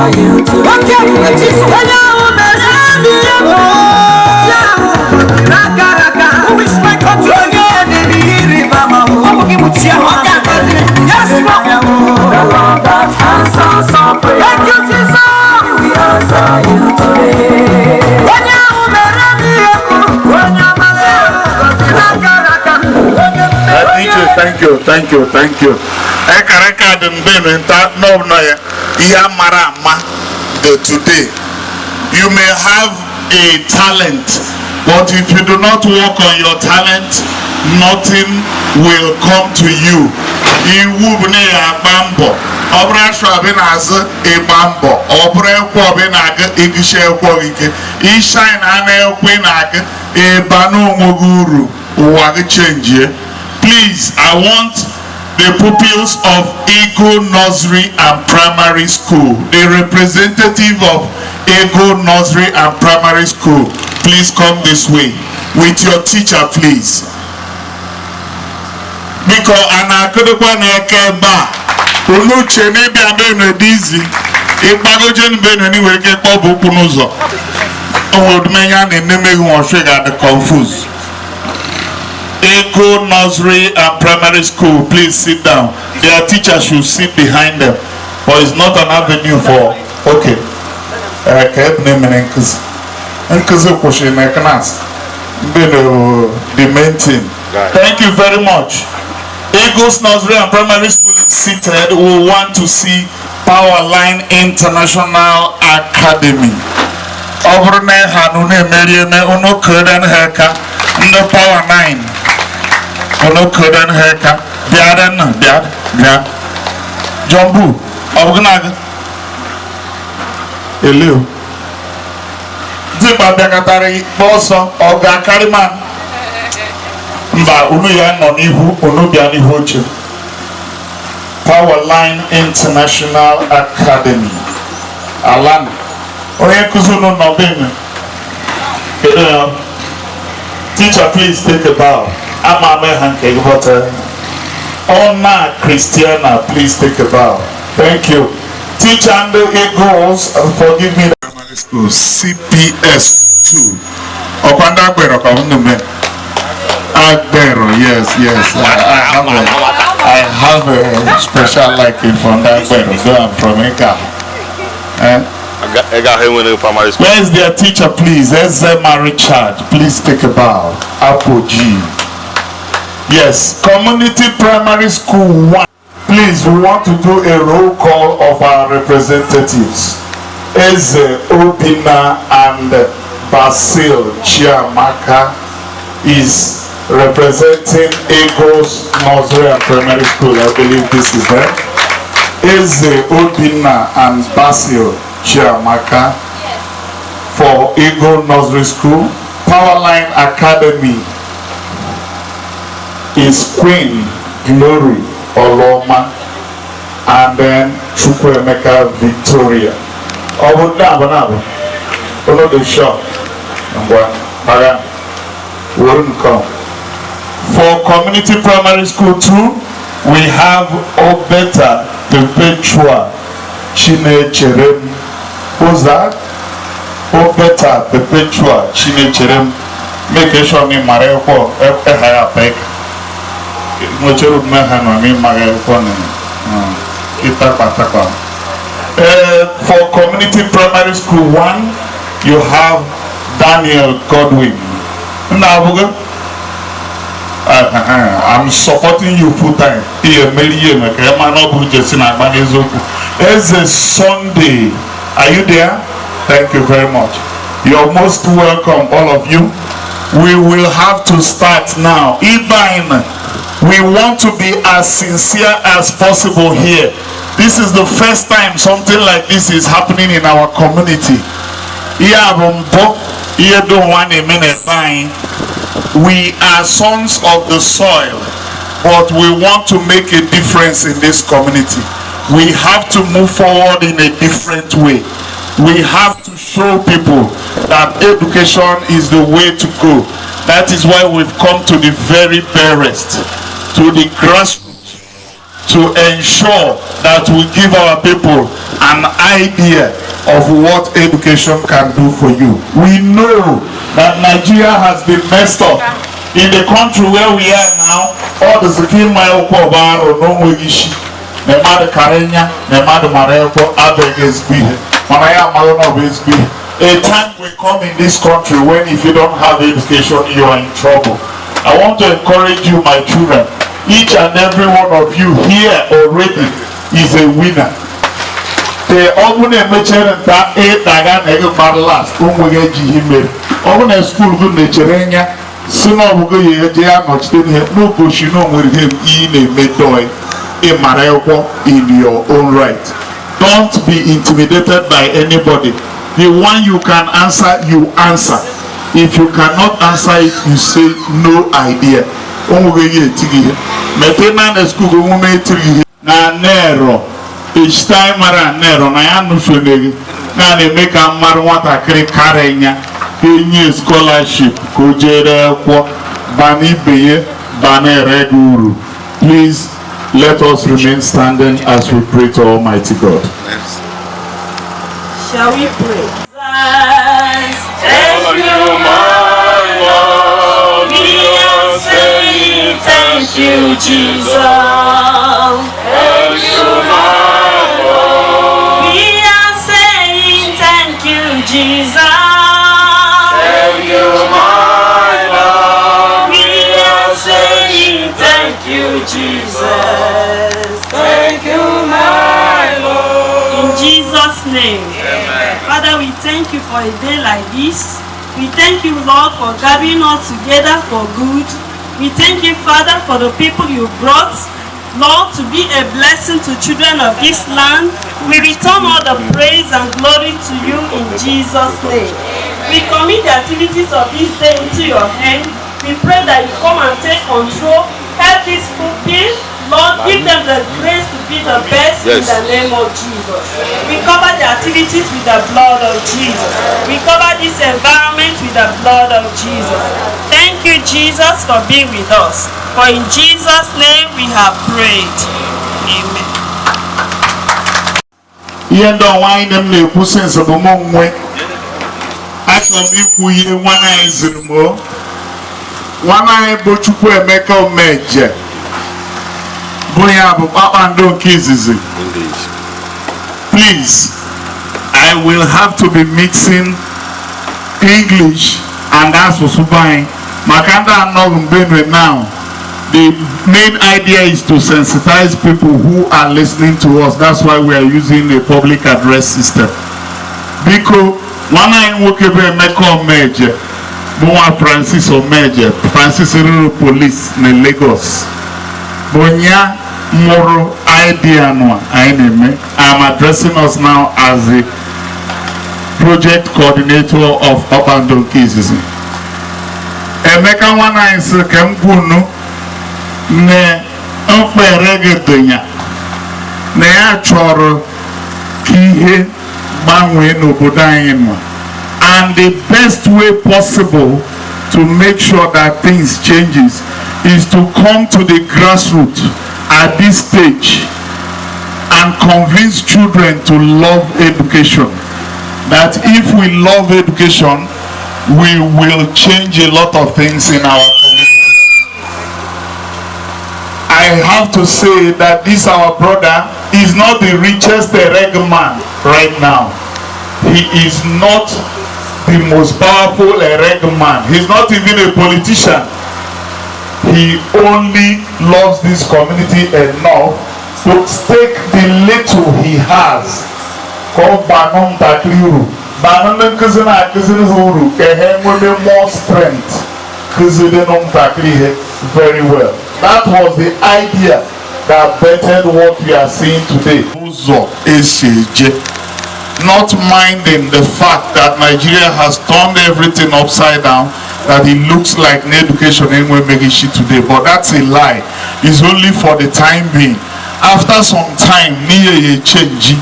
answer you today. Yes, the Lord that answers our prayer. Thank you, Jesus. We answer you today. Thank you. Ekareka den benenta no ya marama the today. You may have a talent, but if you do not work on your talent, nothing will come to you. Iwu bune ya bambo. Obra shwabe na azu e bambo. Obra ekwo be na aga egishe ekwo ike. I shine ana ekwe na aga e banu moguru uwa change. Please, I want the pupils of Ego Nursery and Primary School, the representative of Ego Nursery and Primary School, please come this way with your teacher, please. Because anakodokwa neke ba unu chene bi abeno dizi ipagoje nbeno ni weke kpobu kunuzo odumenya ne nemegu wonhwe ga confused. Ego Nursery and Primary School, please sit down. Their teacher should sit behind them, but it's not an avenue for. Okay. The main thing. Thank you very much. Eagles Nursery and Primary School is seated. We want to see Powerline International Academy. Obrone Hanune Merieme Uno Kurden Heka no Power 9. Uno Kurden Heka Biadan Biad Jumbu Ogunag Elu Ziba Bekatari Boso Oga Kariman Mba Unu ya no nihu Unu biani hoche Powerline International Academy Alan Oye Kuzuno Nobene Teacher, please take a bow. Ona Christiana, please take a bow. Thank you. Teacher and the Eagles, forgive me. Primary school, CPS 2. Okwanda Agbero, Agbero, yes. I have a special liking for Agbero, so I'm from Eka. Where's their teacher, please? Ezema Richard, please take a bow. Apple G. Yes, Community Primary School 1. Please, we want to do a roll call of our representatives. Eze Obina and Basil Chiamaka is representing Eagles Nursery and Primary School. I believe this is them. Eze Obina and Basil Chiamaka for Eagle Nursery School. Powerline Academy is Queen Glory Oloma and then Chukwemeka Victoria. Follow the shop. Wouldn't come. For Community Primary School 2, we have Obeta Perpetua Chinecherem. Who's that? Obeta Perpetua Chinecherem. Make sure me Mareko higher peg. Mochero Mahano me Mareko. For Community Primary School 1, you have Daniel Godwin. Now, I'm supporting you full time. It's a Sunday. Are you there? Thank you very much. You're most welcome, all of you. We will have to start now. Ibain, we want to be as sincere as possible here. This is the first time something like this is happening in our community. We are sons of the soil, but we want to make a difference in this community. We have to move forward in a different way. We have to show people that education is the way to go. That is why we've come to the very barest, to the grassroots, to ensure that we give our people an idea of what education can do for you. We know that Nigeria has been messed up. In the country where we are now, all the scheme my okobaro no wishi. Me mad karenya, me mad mareko abeg SB. Manaya malono SB. A time will come in this country when if you don't have education, you are in trouble. I want to encourage you, my children. Each and every one of you here already is a winner. The open nature that a daga nega last umwege jihime. Open school good nature. Sooner we go here, they are not staying here. No pushing on with him in a medoy, a mareko in your own right. Don't be intimidated by anybody. The one you can answer, you answer. If you cannot answer it, you say no idea. Na nero, each time around nero, na yanu shunegi, na ne make a marwata kre karenya. Kenye scholarship kujere kwa bani beye bani reguru. Please let us remain standing as we pray to Almighty God. Shall we pray? Thank you, my Lord. We are saying thank you, Jesus. Thank you, my Lord. We are saying thank you, Jesus. Thank you, my Lord. We are saying thank you, Jesus. Thank you, my Lord. In Jesus' name. Amen. Father, we thank you for a day like this. We thank you, Lord, for gathering us together for good. We thank you, Father, for the people you brought, Lord, to be a blessing to children of this land. We return all the praise and glory to you in Jesus' name. We commit the activities of this day into your hand. We pray that you come and take control. Help this pupil. Lord, give them the grace to be the best in the name of Jesus. We cover the activities with the blood of Jesus. We cover this environment with the blood of Jesus. Thank you, Jesus, for being with us. For in Jesus' name we have prayed. Amen. Yendo wine them ne kusense bomo nwe. Asom iku ye wana izirmo. Wana bochukwu Emeka Omeje. Please, I will have to be mixing English and Asusubai. Makanda Benue now. The main idea is to sensitize people who are listening to us. That's why we are using a public address system. Because one I work Emeka Omeje, Boa Francis Omeje, Francis Police in Lagos. Bonya moral idea no I'm addressing us now as the project coordinator of Urban Donkeys. Emeka wana inse kemgunu ne regedenya ne ya chọrọ kihe gbanwe n'obodo anyị nọ. And the best way possible to make sure that things changes is to come to the grassroots at this stage and convince children to love education. That if we love education, we will change a lot of things in our community. I have to say that this our brother is not the richest reg man right now. He is not the most powerful reg man. He's not even a politician. He only loves this community enough to stake the little he has. Called Banon Takliru. Banon Kizana Kizuru, more strength. Kizidenon Takli very well. That was the idea that bettered what we are seeing today. Not minding the fact that Nigeria has turned everything upside down, that it looks like an education anyway making shit today, but that's a lie. It's only for the time being. After some time, near a change,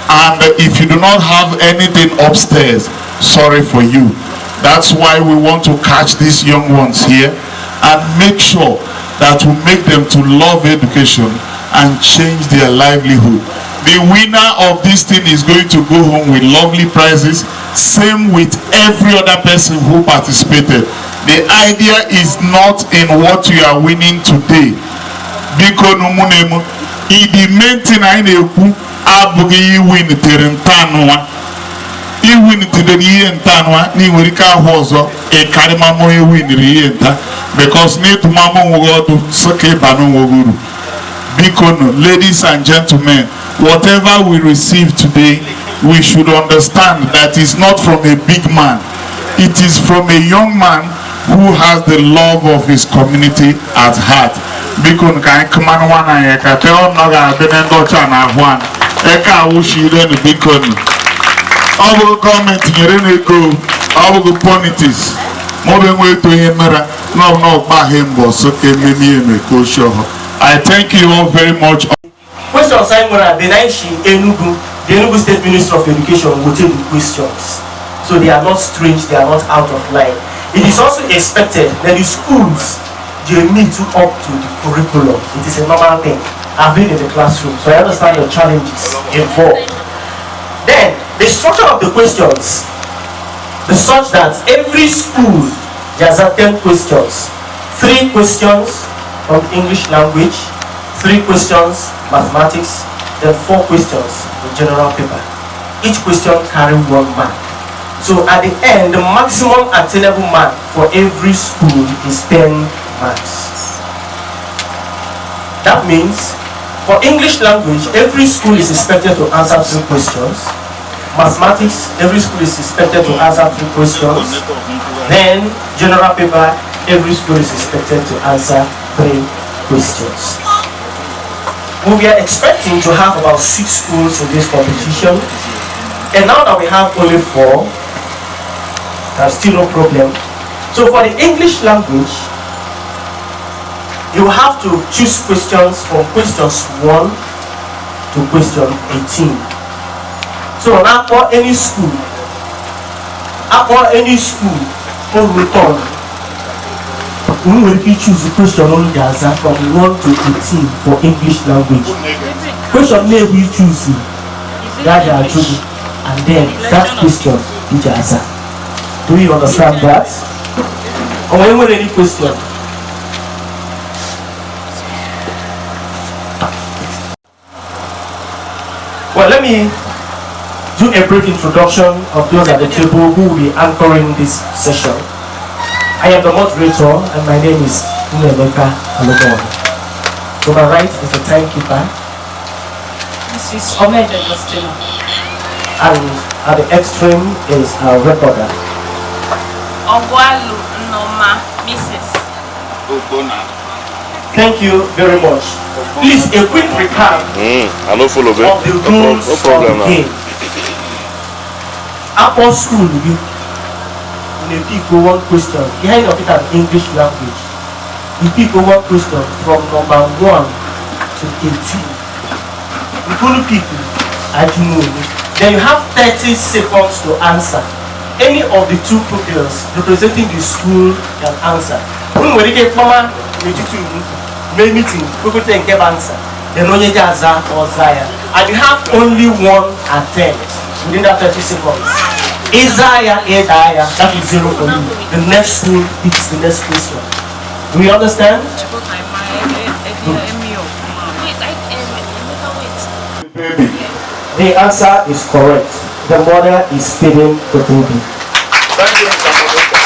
and if you do not have anything upstairs, sorry for you. That's why we want to catch these young ones here and make sure that we make them to love education and change their livelihood. The winner of this thing is going to go home with lovely prizes. Same with every other person who participated. The idea is not in what you are winning today. Biko numunemu. The main thing I know abugi win terentanwa. You win today and tanwa ni werika hozo e karima mo win rienta because need to mama wo to soke banu woguru. Biko no, ladies and gentlemen, whatever we receive today, we should understand that it's not from a big man. It is from a young man who has the love of his community at heart. Because can come on one and I tell Naga Benendo Chana one. Eka Wushi then Bicon. Our government here go, our politics. Moving way to him, no, by him was okay, maybe I thank you all very much. Question Simon Benaishi Enugu, the Enugu State Minister of Education will take the questions. So they are not strange, they are not out of line. It is also expected that the schools they meet to up to the curriculum. It is a normal thing. I've been in the classroom, so I understand your challenges involved. Then the structure of the questions is such that every school has 10 questions. 3 questions from English language, 3 questions mathematics, then 4 questions in general paper. Each question carries 1 mark. So at the end, the maximum attainable mark for every school is 10 marks. That means for English language, every school is expected to answer 3 questions. Mathematics, every school is expected to answer 3 questions. Then general paper, every school is expected to answer 3 questions. We are expecting to have about 6 schools in this competition, and now that we have only 4, there's still no problem. So for the English language, you have to choose questions from questions 1 to question 18. So now for any school, who return, we will choose the question on the answer from 1 to 18 for English language. Question may we choose that are chosen, and then that question is the answer. Do you understand that? Or anyone any question? Well, let me do a brief introduction of those at the table who will be anchoring this session. I am the moderator and my name is Nemeka Alobon. To my right is the timekeeper. This is Ahmed Agostino. And at the extreme is our recorder. Ogwalu Noma, Mrs. Thank you very much. Please, a quick recap I don't follow of the rules no problem of the game. After school, you pick 1 question. Behind of it an English language. You pick 1 question from number 1 to 18. You follow people, as you know. Then you have 30 seconds to answer. Any of the 2 pupils representing the school can answer. When we get mama, we do meeting, people can give answer. Then only Jaza or Zaya. And you have only 1 attempt within that 30 seconds. Isaiah, that is 0 for you. The next school picks the next question. Do you understand? The answer is correct. The mother is feeding the baby. Thank you, Mr. Moderator.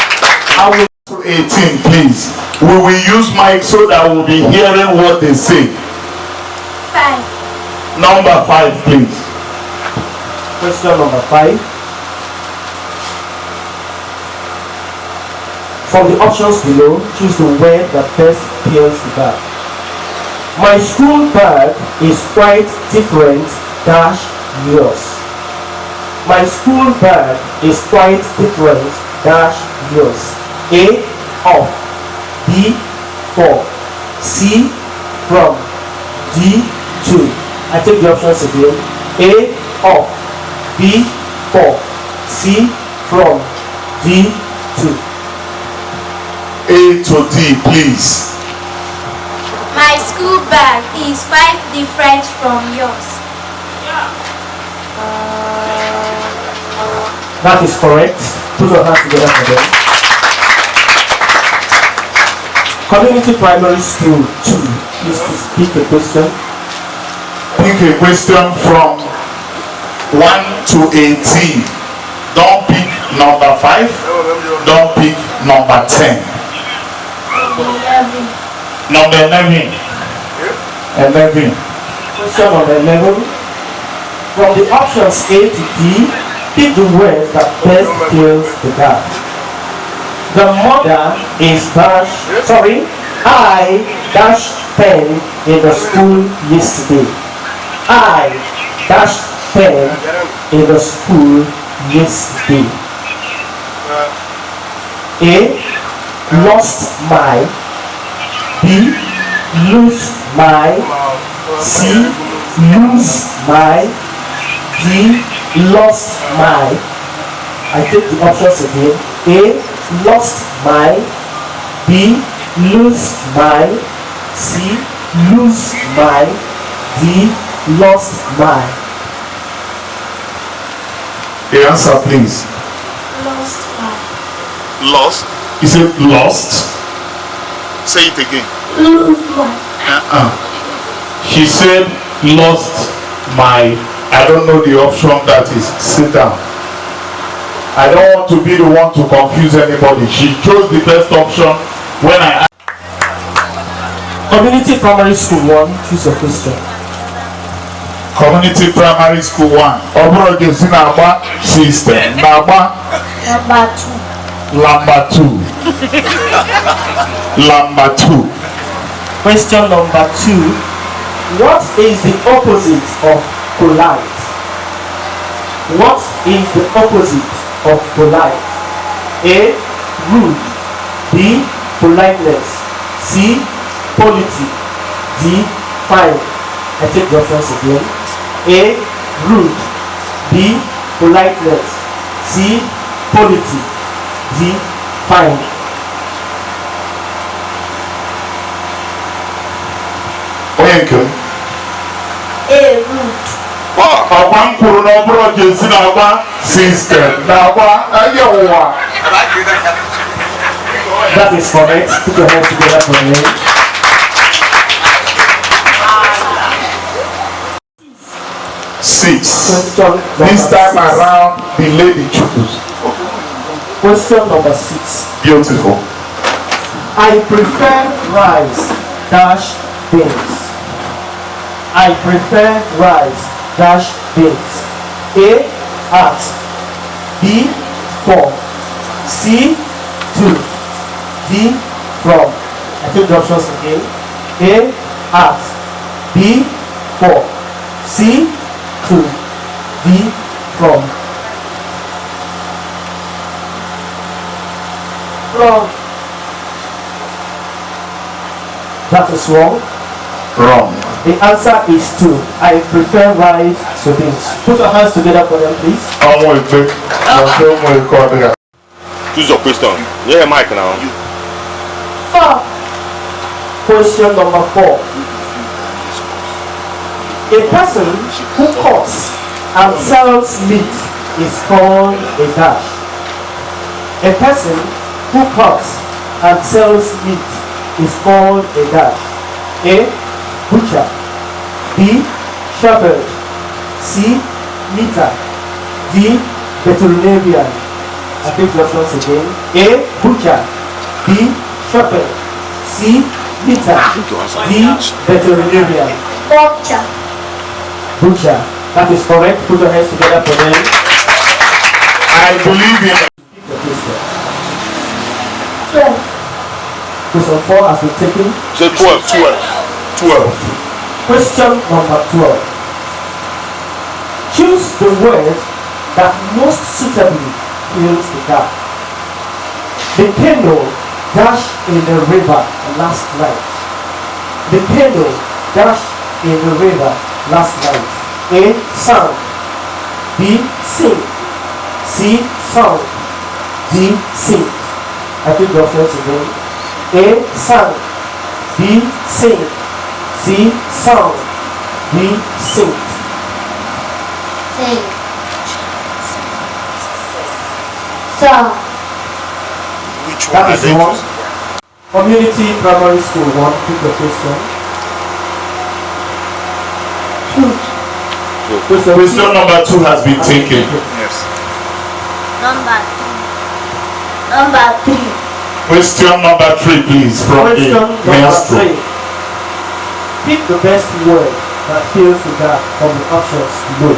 I will to 18, please. We will use mic so that we'll be hearing what they say. 5. Number 5, please. Question number 5. From the options below, choose the word that best appears the bag. My school bag is quite different dash yours. My school bag is quite different dash yours. A, of. B, for. C, from. D, to. I take the options again. A, of. B, for. C, from. D, to. A to D, please. My My school bag is quite different from yours. That is correct. Put your hands together for them. Community Primary School 2. Please pick a question. Pick a question from 1 to 18. Don't pick number 5. Don't pick number 10. 11. Number 11. 11. Question number 11. From the options A to D, pick the word that best fills the gap. The mother is I dashed pen in the school yesterday. I dashed pen in the school yesterday. A. Lost my. B. Lose my. C. Lose my. D. Lost my. I take the options again. A. Lost my. B. Lose my. C. Lose my. D. Lost my. The answer, please. Lost my. Lost. Is it lost? Say it again. Lose my. She said lost my. I don't know the option that is. Sit down. I don't want to be the one to confuse anybody. She chose the best option when I asked. Community Primary School 1, choose a question. Community Primary School 1. Obro Jesi Nagba system. Nagba. Number 2. Lamba 2. Lamba 2. Question number 2. What is the opposite of polite? What is the opposite of polite? A. Rude. B. Politeness. C. Polity. D. Fine. I take the options again. A. Rude. B. Politeness. C. Polity. D. Fine. Oyenke. A. Rude. Ọgba mkwuru na ọbụrụ Jesi Nagba system. Nagba ayewa. That is correct. Put your hands together for me. Six. Question number This time 6. around, the lady chose. Question number 6. Beautiful. I prefer rice dash beans. I prefer rice dash beans. A. At. B. For. C. To. D. From. I take the options again. A. At. B. For. C. To. D. From. From. That is wrong. Wrong. The answer is 2. I prefer rice to beans. Put your hands together for them, please. Ọmọ ìgbé. Ọjọ́ ọmọ ìkọ́ ọdún. Choose your question. Yeah, Mike now. 4. Question number 4. A person who cuts and sells meat is called a dash. A person who cuts and sells meat is called a dash. A. Butcher. B. Shepherd. C. Meter. D. Veterinarian. I take the options again. A. Butcher. B. Shepherd. C. Meter. D. Veterinarian. Butcher. Butcher. That is correct. Put your hands together for them. I believe in. Pick your question. 12. Question 4 has been taken. Say 12, 12. 12. Question number 12. Choose the word that most suitably fills the gap. The canoe dashed in the river last night. The canoe dashed in the river last night. A. Sound. B. Sing. C. Sound. D. Sing. I take the options again. A. Sound. B. Sing. C. Sound. D. Sing. Sing. Song. Which one That are is they? wrong. Community Primary School 1, pick the question. Question number 2 has been taken. Yes. Number 3. Question number 3, please, from Question the number maestro. 3. Pick the best word that fills the gap from the options below.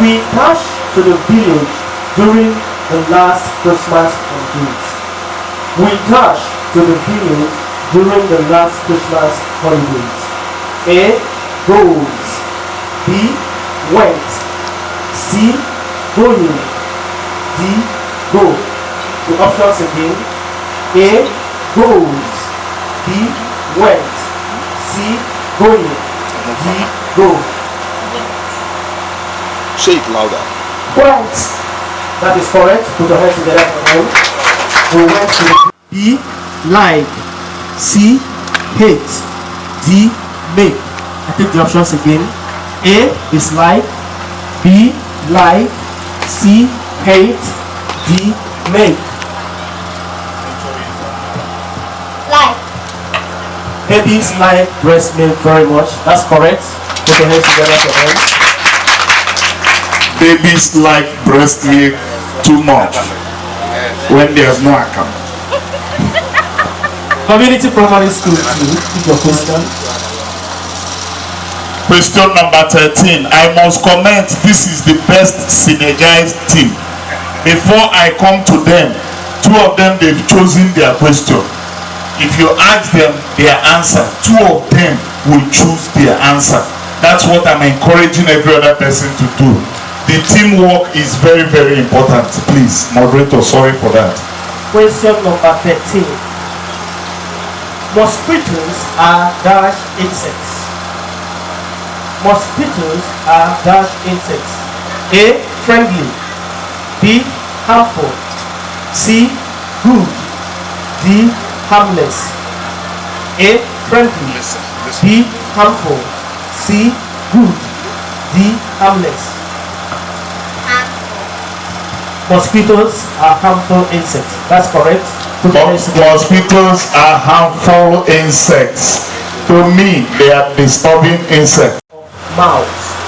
We dashed to the village during the last Christmas holidays. We dashed to the village during the last Christmas holidays. A. Goes. B. Went. C. Going. D. Go. The options again. A. Goes. B. Went. C. Going. D. Go. Say it louder. Went. That is correct. Put your hands together for them. We went to B. Like. C. Hate. D. Make. I take the options again. A is like. B. Like. C. Hate. D. Make. Like. Babies like breast milk very much. That's correct. Put your hands together for them. Babies like breast milk too much when there's no account. Community Primary School 2. Pick your question. Question number 13. I must comment this is the best synergized team. Before I come to them, 2 of them they've chosen their question. If you ask them their answer, 2 of them will choose their answer. That's what I'm encouraging every other person to do. The teamwork is very, very important. Please, moderator, sorry for that. Question number 13. Mosquitoes are dash insects. Mosquitoes are dash insects. A. Friendly. B. Harmful. C. Good. D. Harmless. A. Friendly. Listen. B. Harmful. C. Good. D. Harmless. Mosquitoes are harmful insects. That's correct. Put your hands together. Mosquitoes are harmful insects. To me, they are disturbing insects. Mouse.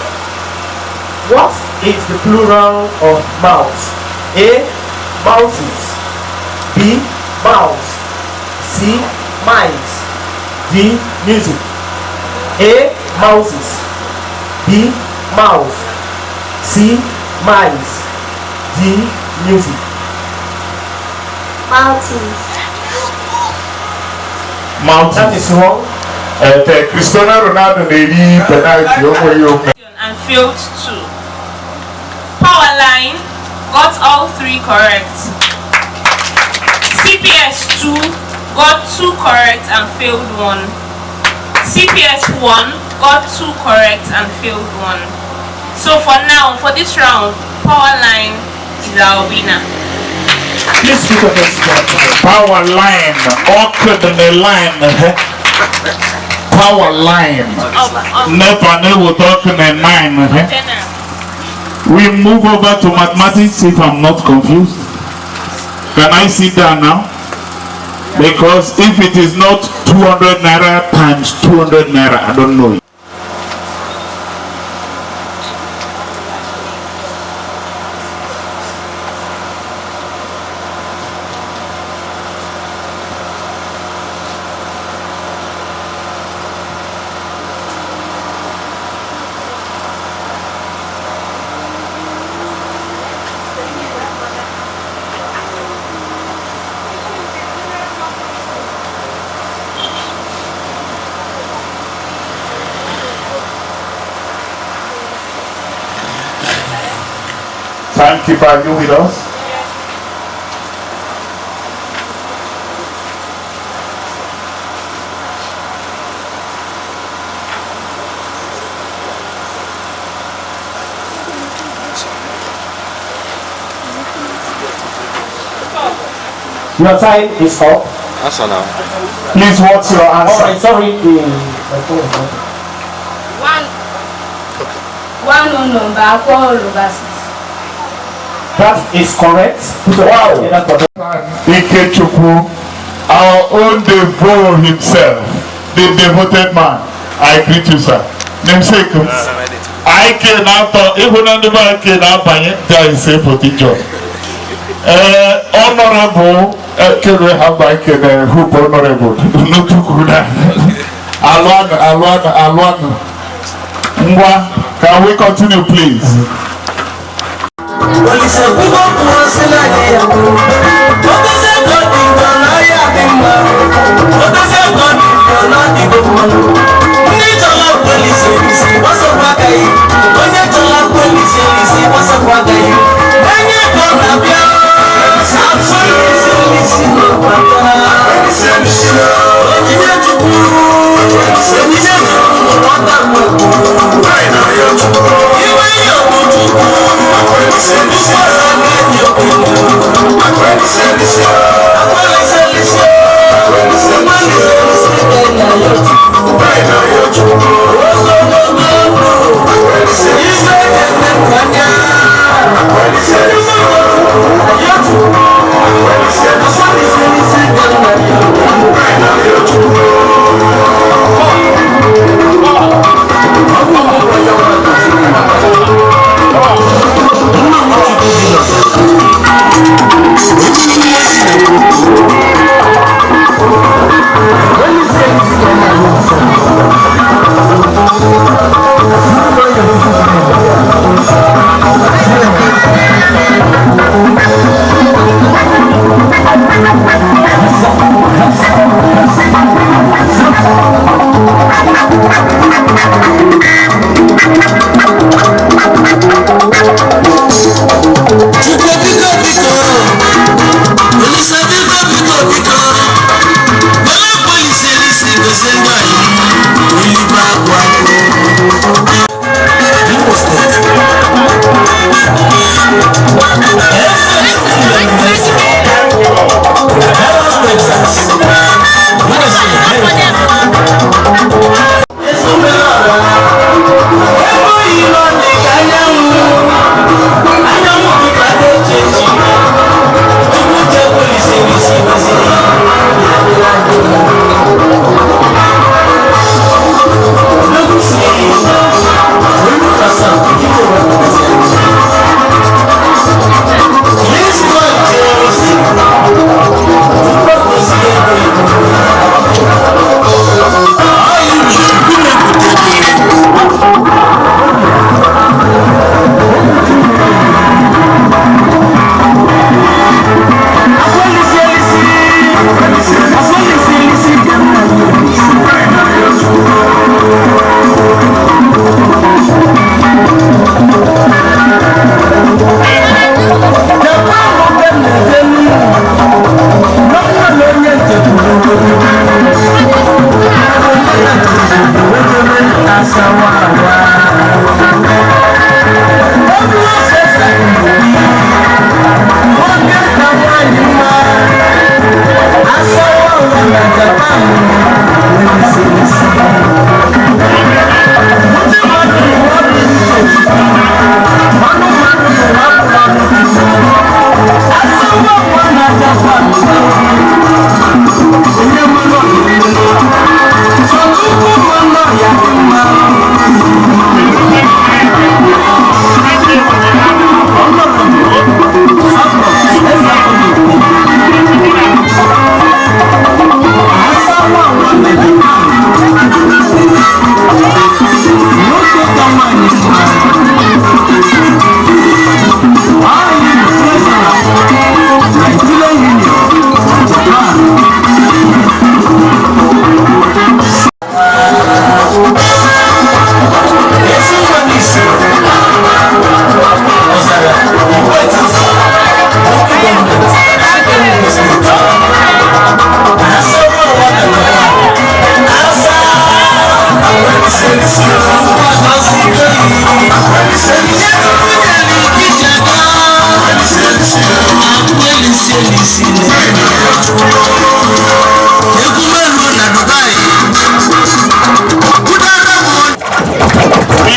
What is the plural of mouse? A. Mouses. B. Mouse. C. Mice. D. Music. A. Mouses. B. Mouse. C. Mice. D. Music. Mountains. That Mountains. is wrong. Cristiano Ronaldo nearly penalty over you. And failed 2. Powerline got all 3 correct. CPS 2 got 2 correct and failed 1. CPS 1 got 2 correct and failed 1. So for now, for this round, Powerline is our winner. Please put your hands together. Power line, awkward in the line. Power line. Never know talking in 9. We move over to mathematics if I'm not confused. Can I sit down now? Because if it is not 200 naira times 200 naira, I don't know. Timekeeper, are you with us? Your time is up. Answer now. Please, what's your answer? Alright, sorry. One number 4/6. That is correct. Wow. Ikechukwu, our own devotee himself, the devoted man. I greet you, sir. Namesake. I came after, even under my kid, there is a job. Honorable, can we have my kid, who honorable? No too good. Alwan. Can we continue, please?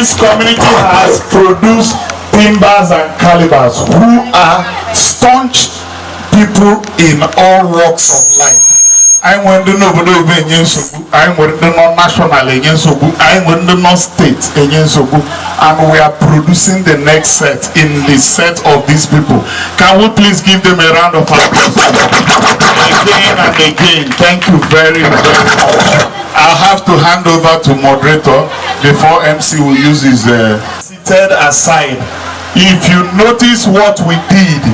this community has produced timbers and calibers who are staunch people in all walks of life. I went to know I went to know national I went to know state and we are producing the next set in the set of these people. Can we please give them a round of applause again and again? Thank you very much. I'll have to hand over to moderator before MC will use his seated aside. If you notice what we did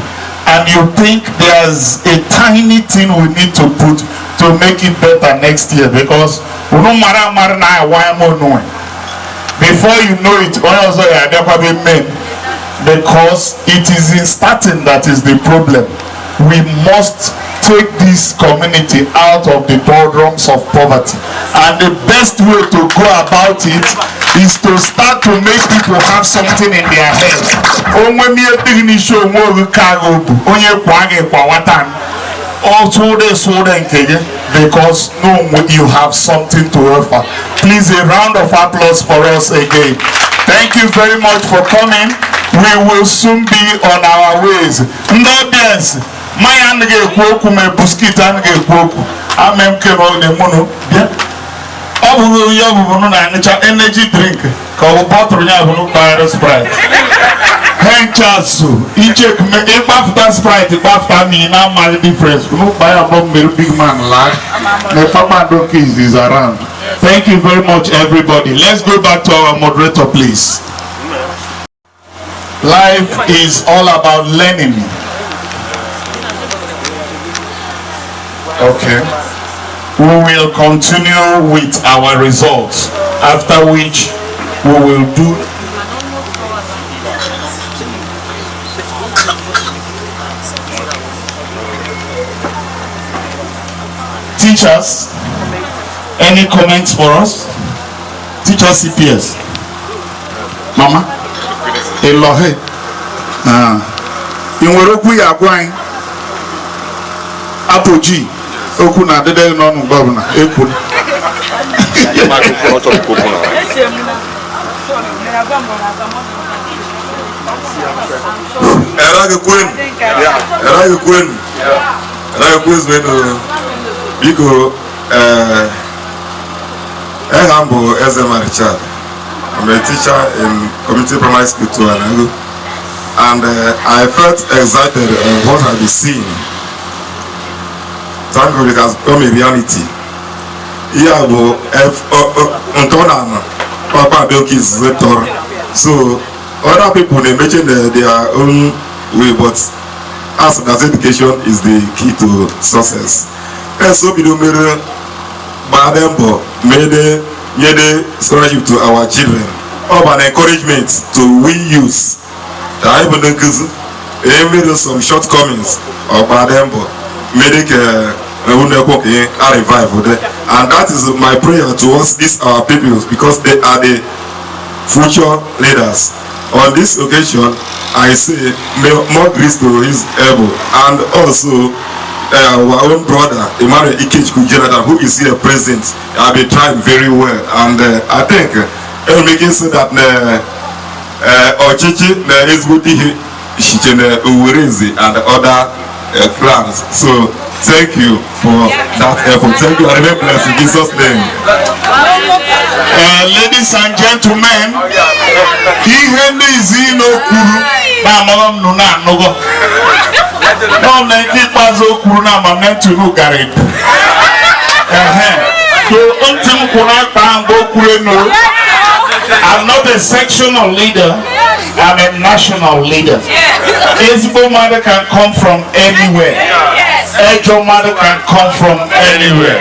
and you think there's a tiny thing we need to put to make it better next year, because before you know it, because it is in starting that is the problem. We must take this community out of the doldrums of poverty, and the best way to go about it is to start to make people have something in their heads. Because you have something to offer. Please, a round of applause for us again. Thank you very much for coming. We will soon be on our ways. Ndodians, my ange kwoku me buskit ange kwoku. Amem ke ro de mono. Obu yo bu no na ncha energy drink. Ka bottle nya bu no fire Sprite. Henchasu, ichek me after Sprite, after me now my difference. No buy a bomb big man lad. The farmer donkey is around. Thank you very much, everybody. Let's go back to our moderator, please. Life is all about learning. Okay. We will continue with our results, after which we will do teachers. Any comments for us? Teachers CPS. Mama? Elohe. Inweroku ya gwany. Apoji. Oku na dede no no governor. Eku. Erage Queen. Biko Ehambo Ezema Richard. I'm a teacher in community primary school to Anagu, and I felt excited what I've been seeing. Thank God it has become a reality. Iabo Antonana Papa Donkey's rector. So other people they mention their own way, but as education is the key to success. And so we do Badembo made a scholarship to our children of an encouragement to we use. I made some shortcomings of Badembo made a revival there. And that is my prayer towards these our people, because they are the future leaders. On this occasion, I say more grace to his elbow, and also our own brother Emmanuel Ikechukwu Jonathan, who is here present, have been trying very well, and I think making so that Ochichi is good and other clans. So thank you for that effort. Thank you, and remain blessed in Jesus' name. Ladies and gentlemen, I'm not a sectional leader, I'm a national leader. Ezbo mother can come from anywhere. Ejo mother can come from anywhere.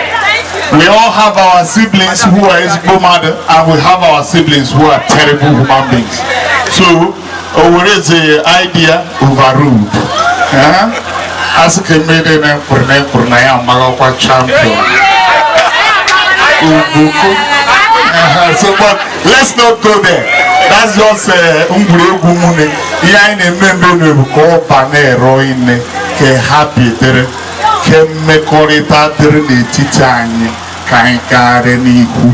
We all have our siblings who are Ezbo mother, and we have our siblings who are terrible human beings. So, where is the idea overruled? As a comedian, champion. So, but let's not go there. That's just Umbrugumune. Yan a member of Copane Roine, Ke Happy, Ke Mekorita Titani, Kankare Niku.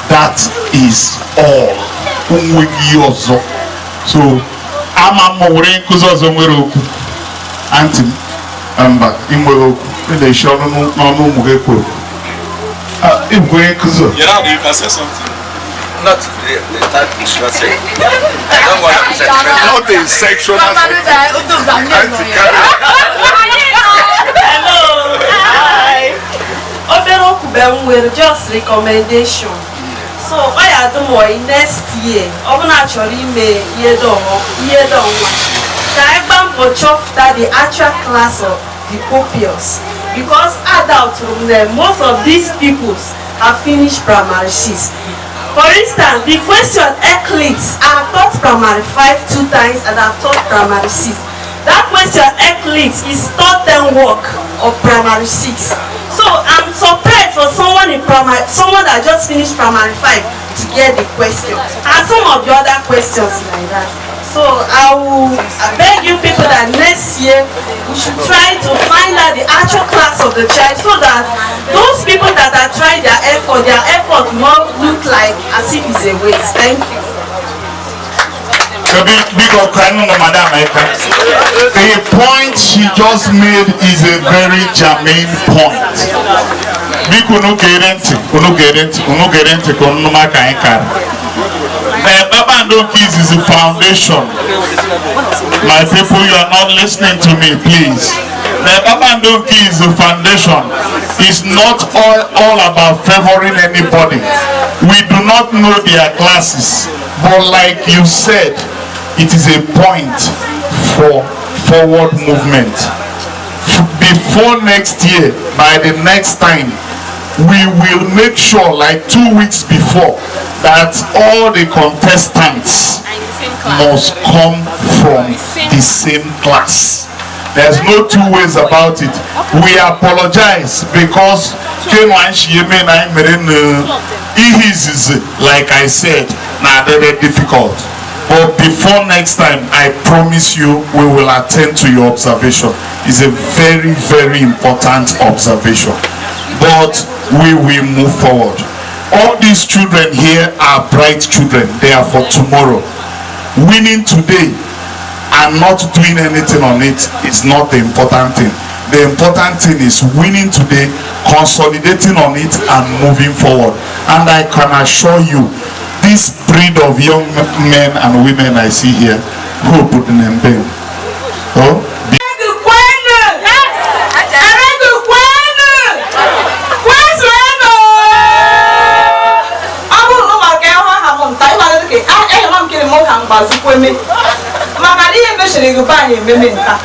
That is all. onweghị ọzọ. So ama m nwere nkụzi ọzọ nwere okwu antị m mba inwere okwu na-eshi ọnụ n'ọnụ ụmụ gị kwuru igwe nkụzi. You can say something. Not the type you should say. I don't want to say not the sexual aspect. Hello. Hi. Obere okwu be m nwere just recommendation. So I do more next year. Ọ bụ na achọrọ ime ihe dị ọnwa. Ka anyị gbaa mbọ chọpụta the actual class of the pupils. Because adults from them, most of these peoples have finished primary 6. For instance, the question eclipse, I have taught primary 5 2 times and I have taught primary 6. That question eclipse is taught them work of primary 6. So I'm surprised for someone that just finished primary 5 to get the question. And some of the other questions like that. So I beg you people that next year we should try to find out the actual class of the child so that those people that are trying their effort will not look like as if it's a waste. Thank you. The point she just made is a very germane point. The Babando Kids is a foundation. My people, you are not listening to me, please. The Babando Kids is a foundation. It's not all about favoring anybody. We do not know their classes, but like you said, it is a point for forward movement. Before next year, by the next time, we will make sure, like 2 weeks before, that all the contestants must come from the same class. There's no two ways about it. We apologize because like I said, very difficult. But before next time, I promise you, we will attend to your observation. It's a very, very important observation. But we will move forward. All these children here are bright children. They are for tomorrow. Winning today and not doing anything on it is not the important thing. The important thing is winning today, consolidating on it and moving forward. And I can assure you, this breed of young men and women I see here, who put in them? Oh, maka na ihe mechiri gị banye ememe nta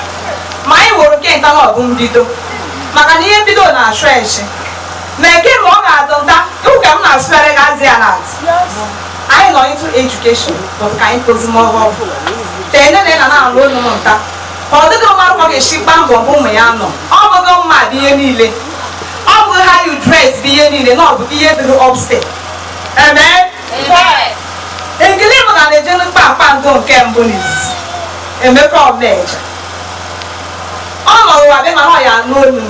ma anyị wụrụ nke nta na ọbụ mbido maka na ihe mbido na-achụ echi ma eke ma ọ ga-adụ nta ụka m na-asụgharị gazi ya na anyị nọ into education bụ ka anyị tozi mọgọ tene na na-alụ olu m nta ka ọ dịghị mmadụ ka ọ ga-esi gba mbọ bụ ụmụ ya nọ ọ bụghị mma bụ ihe niile ọ bụghị how you dress bụ ihe niile na ọ bụ ihe dịrị upstairs. Amen. Ekele m ga na-eje n'mkpamkpa ndụ nke mbụ n'izizi Emeka Ọbneja ọ nọrọ ụwa bịa mana ọ ya n'olu m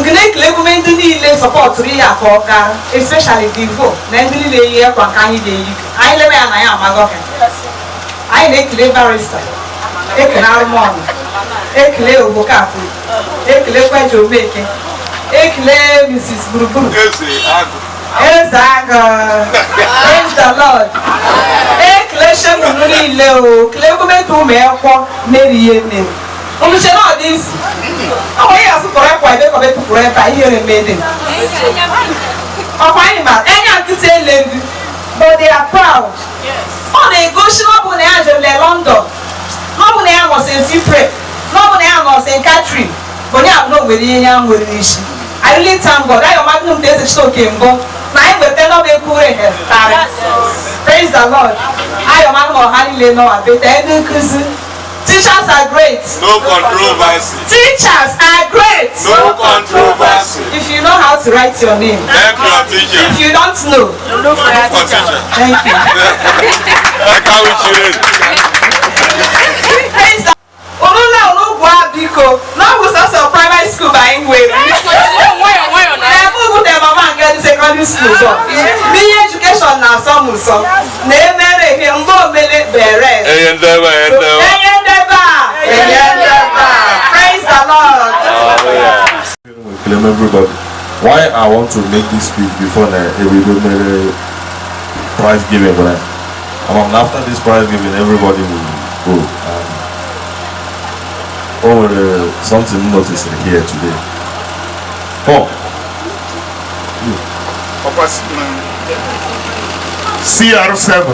nke na-ekele emume ndị niile sọpọtụrụ ihe aka ọka especially Divo na ndị niile yi ekwa nke anyị ga-eyi anyị lebe ya na ya amaghị ọka anyị na-ekele barista ekele arụmọnụ ekele Ogokafọ ekele Kweji Omeke ekele Mrs. Gburugburu Praise the Lord. Ekele unu niile o, kele gọọmenti ụmụ akwụkwọ meri ihe mere. Omuche na ọ dị isi. Ọ ya asụpụrụ ekwa ebe kọbe tụpụrụ ebe ihe mere. Ọkwa anyị ma enye nkịtị eleghị, but they are proud. Ọ na-egosi na ọ bụ na ya jere London, na ọ bụ na ya nọ St. Cyprian, na ọ bụ na ya nọ St. Catherine, bụ ya bụ na o nwere ihe ya nwere n'isi. I really thank God. I am magnum days of stoking. Praise the Lord. I am magnum Hanile no teachers are great. No controversy. Teachers are great. No controversy. If you know how to write your name. Thank your teacher. If you don't know. Look for your teacher. Thank you. Like how we choose. Praise the Lord. Biko. No, we start primary school by anyway. Secondary school. Me education now some. Why I want to make this speech before we do the prize giving, but after this prize giving, everybody will go. Something noticed here today. CR7.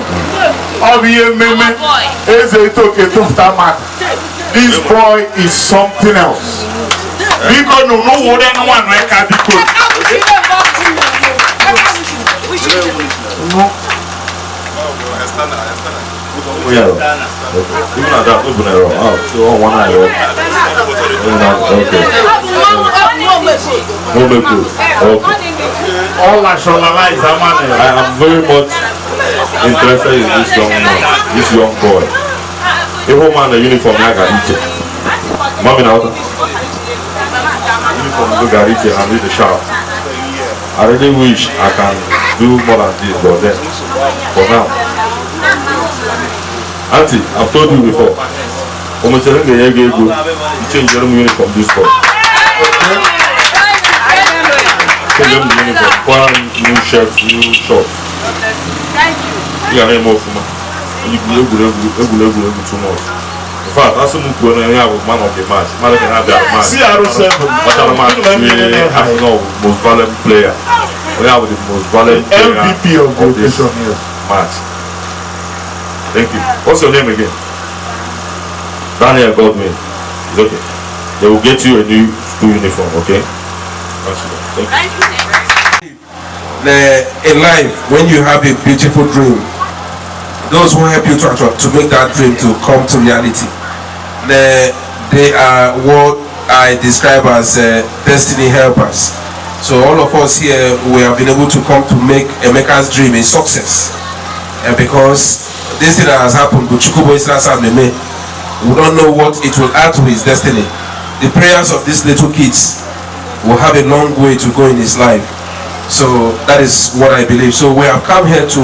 This boy is something else. Because no one can be good. Yeah. Even at that, open it up. So on one eye. Okay. All nationalized, I am very much interested in this young boy. Even man the uniform like Gariche. Mommy now. Uniform to Gariche and with the sharp. I really wish I can do more than this, but then for now. Auntie, I've told you before. I'm telling you, you change your uniform this fall. Change your uniform. One new shirt, new shorts. Thank you. You are more for me. You too much. In fact, that's something going on here with man of the match. Man can have that match. CR7. What are the match? We have no most violent player. We have the most violent player MVP of this match. Thank you. What's your name again? Daniel Godwin. It's okay. They will get you a new school uniform, okay? Thank you. In life, when you have a beautiful dream, those who help you to make that dream to come to reality, they are what I describe as destiny helpers. So all of us here, we have been able to come to make Emeka's dream a success, because this thing that has happened with Chukwubo Isra Meme, we don't know what it will add to his destiny. The prayers of these little kids will have a long way to go in his life. So that is what I believe. So we have come here to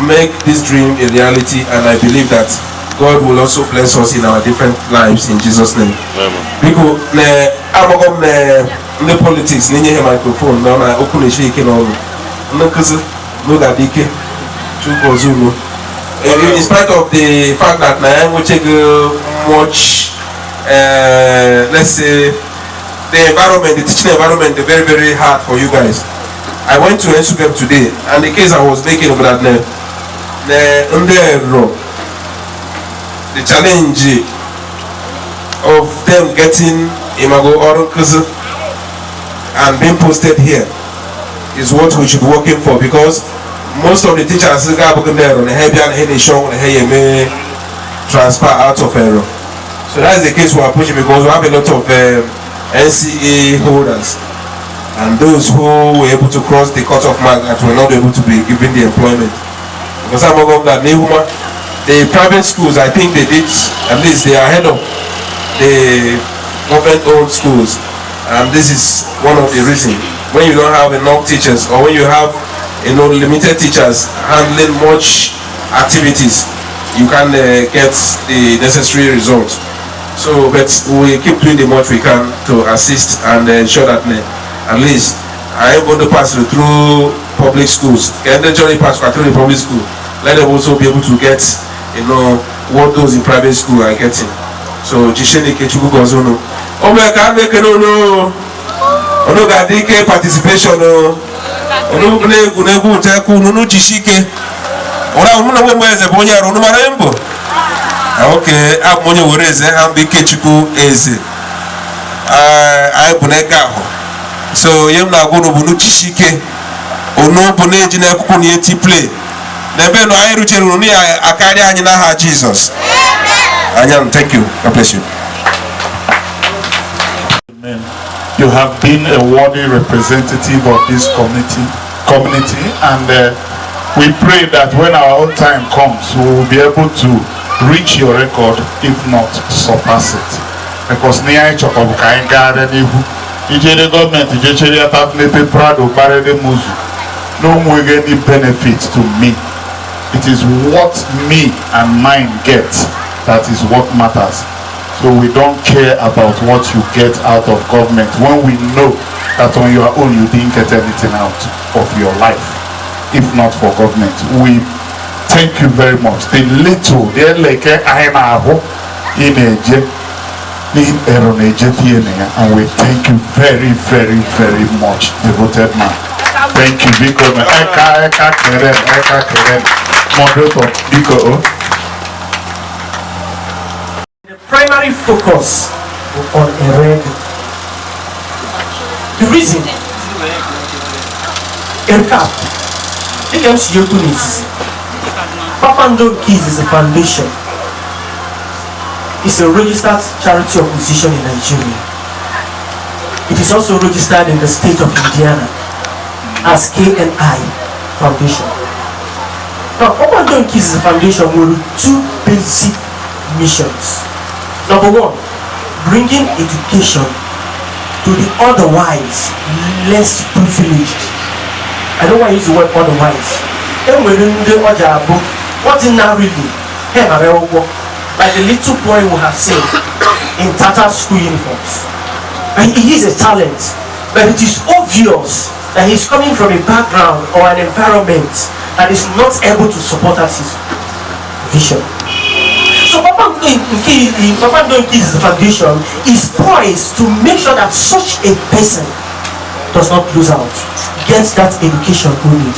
make this dream a reality, and I believe that God will also bless us in our different lives in Jesus' name. Because the politics, the microphone, in spite of the fact that we take much, let's say, the environment, the teaching environment, is very, very hard for you guys. I went to Nsukkem today, and the case I was making over that, the challenge of them getting Imago or Kuzu and being posted here is what we should be working for, because most of the teachers are working there on the heavy and heavy show may transfer out of error. So that is the case we are pushing, because we have a lot of NCA holders and those who were able to cross the cut-off mark that were not able to be given the employment. Because some of them that the private schools, I think they did, at least they are ahead of the government-owned schools, and this is one of the reasons. When you don't have enough teachers, or when you have limited teachers handling much activities, you can get the necessary results. So, but we keep doing the much we can to assist and ensure that at least I am going to pass through public schools. Can they journey pass through the public school? Let them also be able to get, what those in private school are getting. So, Jisheni Kechuku Gozono. Oh my God, make no. Ono gadike participation no. Ono gunebu teku nunu Jishike. Ora umuna mweze bonya ro marembo. Okay, amonye woreze ambi Kechuku eze. I buneka ho. So yem na go no bunu Jishike. Ono bune jina kuku ni eti play. Nebe no ayi ruche no ni akari anyi na ha Jesus. Amen. Thank you. God bless you. Amen. You have been a worthy representative of this community, and we pray that when our own time comes, we will be able to reach your record, if not surpass it. Because near each of the government, no more any benefit to me. It is what me and mine get that is what matters. So So we don't care about what you get out of government when we know that on your own you didn't get anything out of your life, if not for government. We thank you very much. The little, and we thank you very, very, very much, devoted man. Thank you, Biko. Moderator, Biko. The primary focus on Ered. The reason, ERCAP, Papandon Keys is a foundation. It's a registered charity organization in Nigeria. It is also registered in the state of Indiana as KNI Foundation. Now, Papandon Keys is a foundation with two basic missions. Number one, bringing education to the otherwise less privileged. I don't want to use the word otherwise. Ordinarily, like the little boy who has seen in tattered school uniforms. And he is a talent, but it is obvious that he's coming from a background or an environment that is not able to support us his vision. So Papa Ndonki's foundation is poised to make sure that such a person does not lose out, gets that education we need.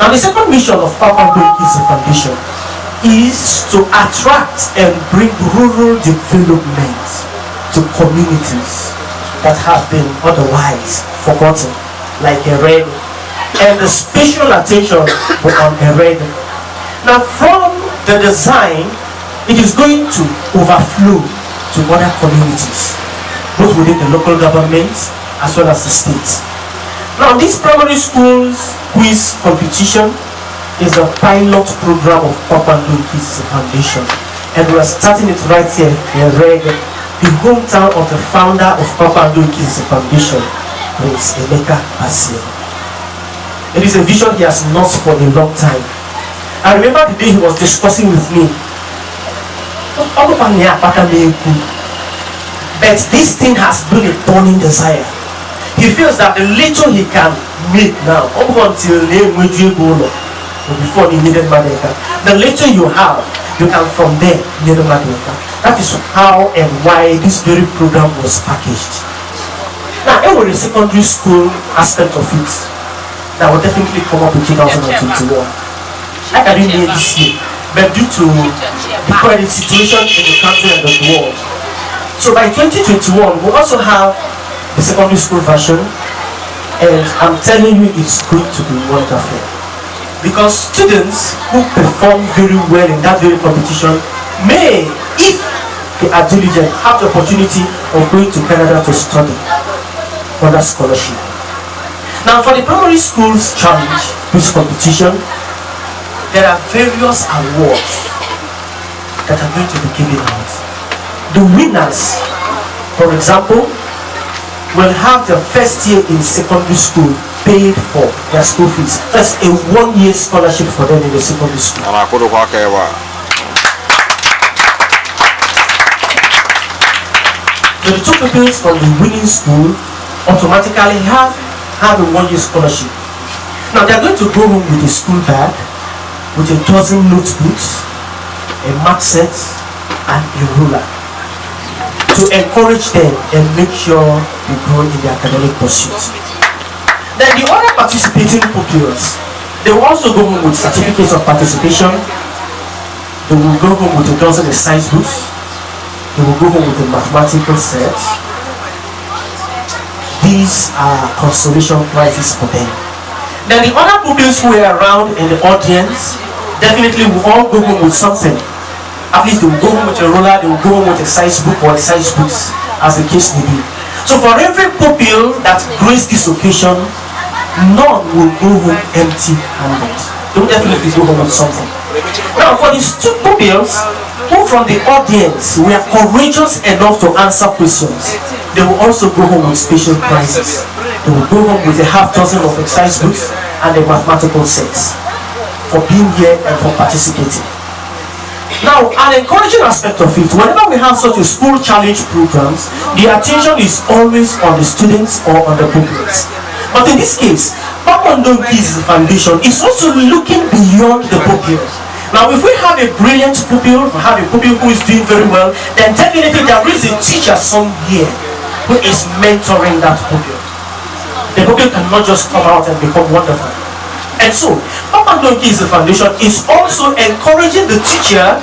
And the second mission of Papa Ndonki's foundation is to attract and bring rural development to communities that have been otherwise forgotten, like Ered, and the special attention on Ered. Now from the design, it is going to overflow to other communities, both within the local government as well as the state. Now this primary schools quiz competition is a pilot program of Papa Ndonki's foundation, and we are starting it right here in Ered, the hometown of the founder of Papa Ndonki's foundation, Prince Emeka Basil. It is a vision he has nursed for a long time. I remember the day he was discussing with me, but this thing has been a burning desire. He feels that the little he can make now, up until before he needed Madeka, the little you have, you can from there need Madeka. That is how and why this very program was packaged. Now, every secondary school aspect of it that will definitely come up in 2021. Like I didn't need this year, but due to the current situation in the country and the world. So by 2021, we also have the secondary school version, and I'm telling you, it's going to be wonderful. Because students who perform very well in that very competition may, if they are diligent, have the opportunity of going to Canada to study under scholarship. Now for the primary schools challenge, this competition, there are various awards that are going to be given out. The winners, for example, will have their first year in secondary school paid for their school fees. That's a 1-year scholarship for them in the secondary school. The two pupils from the winning school automatically have a 1-year scholarship. Now they are going to go home with a school bag, with a dozen notebooks, a mark set, and a ruler to encourage them and make sure they grow in their academic pursuits. Then the other participating pupils, they will also go home with certificates of participation. They will go home with a dozen exercise books. They will go home with a mathematical set. These are consolation prizes for them. Then the other pupils who were around in the audience definitely will all go home with something. At least they will go home with a roller, they will go home with a size book or exercise books, as the case may be. So for every pupil that graced this occasion, none will go home empty-handed. They will definitely go home with something. Now for these two pupils who from the audience were courageous enough to answer questions, they will also go home with special prizes. They will go home with a half dozen of exercise books and a mathematical sets for being here and for participating. Now, an encouraging aspect of it, whenever we have such a school challenge programs, the attention is always on the students or on the pupils. But in this case, Papa Ndonki's foundation is also looking beyond the pupil. Now, if we have a brilliant pupil, we have a pupil who is doing very well, then definitely there is a teacher somewhere who is mentoring that pupil. The pupil cannot just come out and become wonderful. And so, Papa Ndonki's foundation is also encouraging the teacher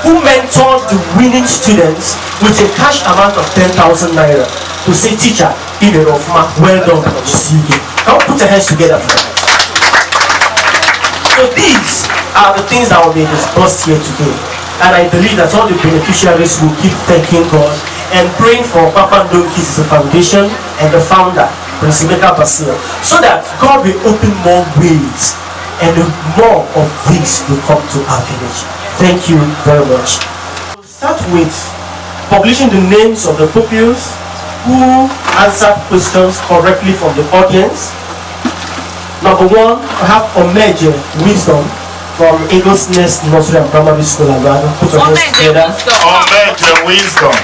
who mentored the winning students with a cash amount of 10,000 naira to say, teacher, well done, can we put your hands together for that? So these are the things that will be discussed here today. And I believe that all the beneficiaries will keep thanking God and praying for Papa Ndonki's foundation and the founder, Prince Emeka Basil, so that God will open more ways and more of these will come to our village. Thank you very much. We'll start with publishing the names of the pupils who answered questions correctly from the audience. Number one, I have Omeje Wisdom from Eagles Nest Nursery and Primary School. Put your hands together. Omeje Wisdom.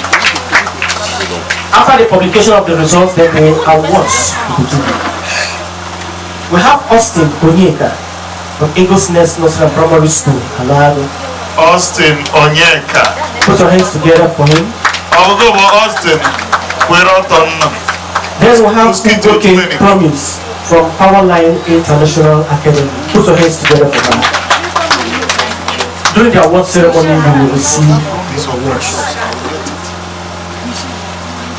After the publication of the results, then the awards will be given. We have Austin Onyeka from Eagles Nest Nursery and Primary School. Austin Onyeka. Put your hands together for him. I'll go for Austin. We're out on. Then we have Ugoke Promise from Powerline International Academy. Put your hands together for that. During the award ceremony, you will receive these awards.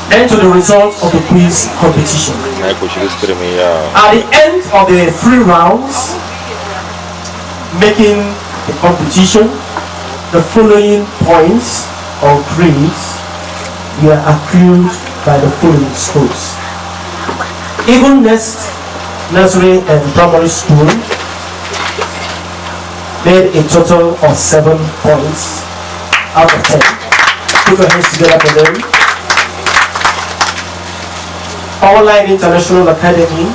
Then to the results of the quiz competition. At the end of the 3 rounds, making the competition, the following points or grades were accrued by the following schools. Eagle Nest Nursery and Primary School made a total of 7 points out of 10. Put your hands together for them. Powerline International Academy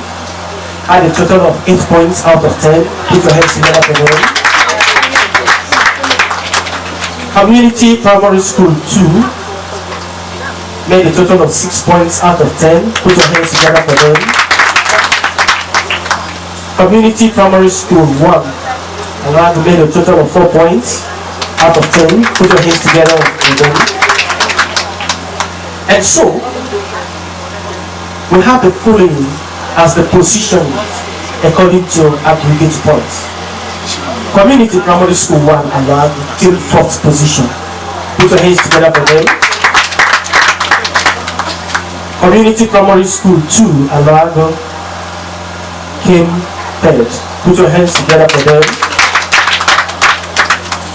had a total of 8 points out of 10. Put your hands together for them. Community Primary School 2 made a total of 6 points out of 10. Put your hands together for them. Community Primary School 1 made a total of 4 points out of 10. Put your hands together for them. And so, we have the following as the position according to aggregate points. Community Primary School 1 till 4th position. Put your hands together for them. Community Primary School 2 came 3rd. Put your hands together for them.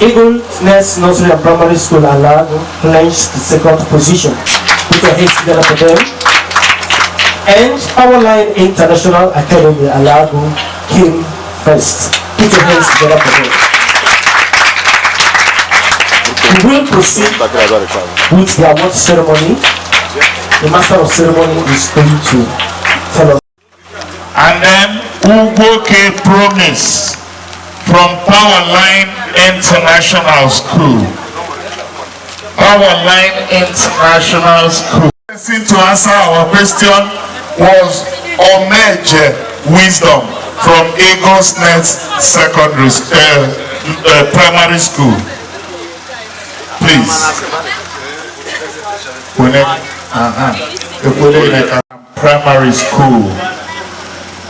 Eagle Nest Nursery and Primary School clinched the 2nd position. Put your hands together for them. And Powerline International Academy came 1st. Put your hands together for them. We will proceed with the award ceremony. The Master of Ceremony is going to tell us. And then Ugoke Promise from Powerline International School. Powerline International School. To answer our question was Omeje Wisdom from Eagles Nest Primary School. Please. Primary School.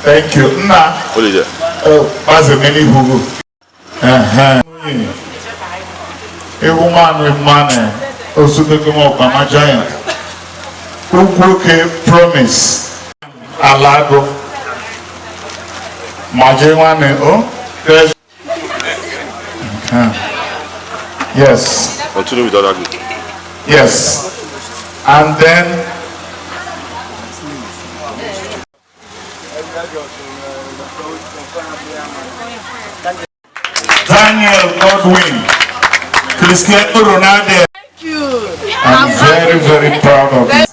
Thank you. A woman with money. Also the Obama giant. Ugoke Promise. Alago. Majewane. Oh, yes. Continue with other group. Yes. And then Daniel Godwin, Cristiano Ronaldo. Thank you. I'm very, very proud of you.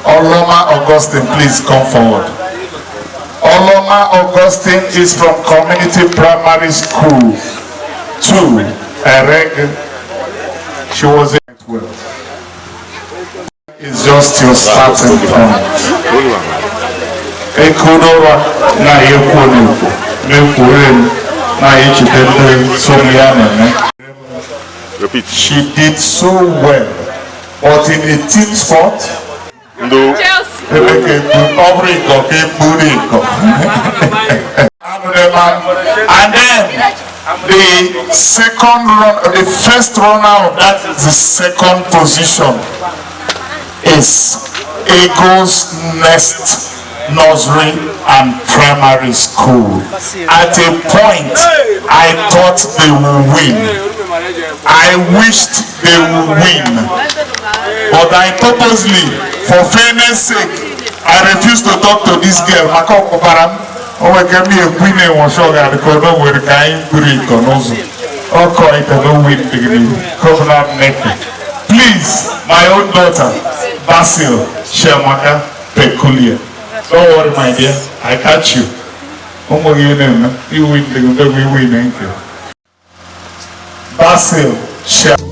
Oloma Augustine, please come forward. Oloma Augustine is from Community Primary School 2. She was well. It's just your starting point. Ekodora na ekonu mekuren na echitende somiane. Repeat. She did so well, but in a team sport, No. And then the second run, the first runner of that, the second position is Eagles Nest Nursery and Primary School. At a point, I thought they would win. I wished they would win, but I purposely, for fairness sake, I refused to talk to this girl. Please, my own daughter, Basil Shamaka Peculiar. Don't worry, my dear, I catch you. You win, we win. Basil Shamaka.